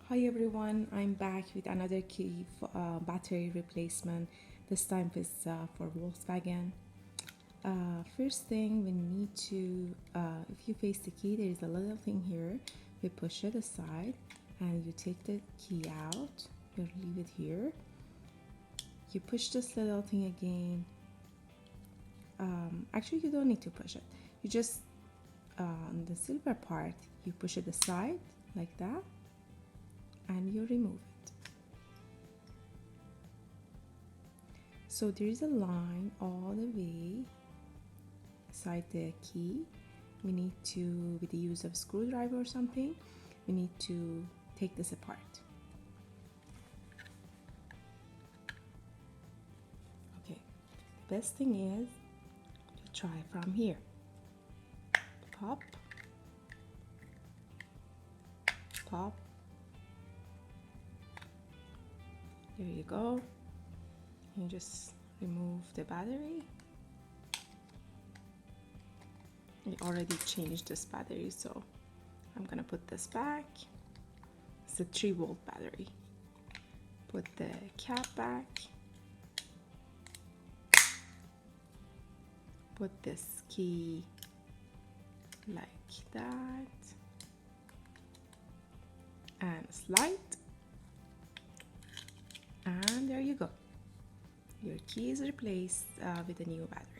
Hi everyone, I'm back with another key battery replacement. This time is for Volkswagen. First thing we need to, if you face the key, there is a little thing here. We push it aside and you take the key out. You leave it here. You push this little thing again. Actually, you don't need to push it. You just, on the silver part, you push it aside like that and you remove it. So there is a line all the way inside the key. We need to, with the use of a screwdriver or something, we need to take this apart. Okay, the best thing is to try from here. Pop, pop. There you go. You just remove the battery. I already changed this battery, so I'm gonna put this back. It's a 3-volt battery. Put the cap back. Put this key like that. And slide. And there you go. Your key is replaced with a new battery.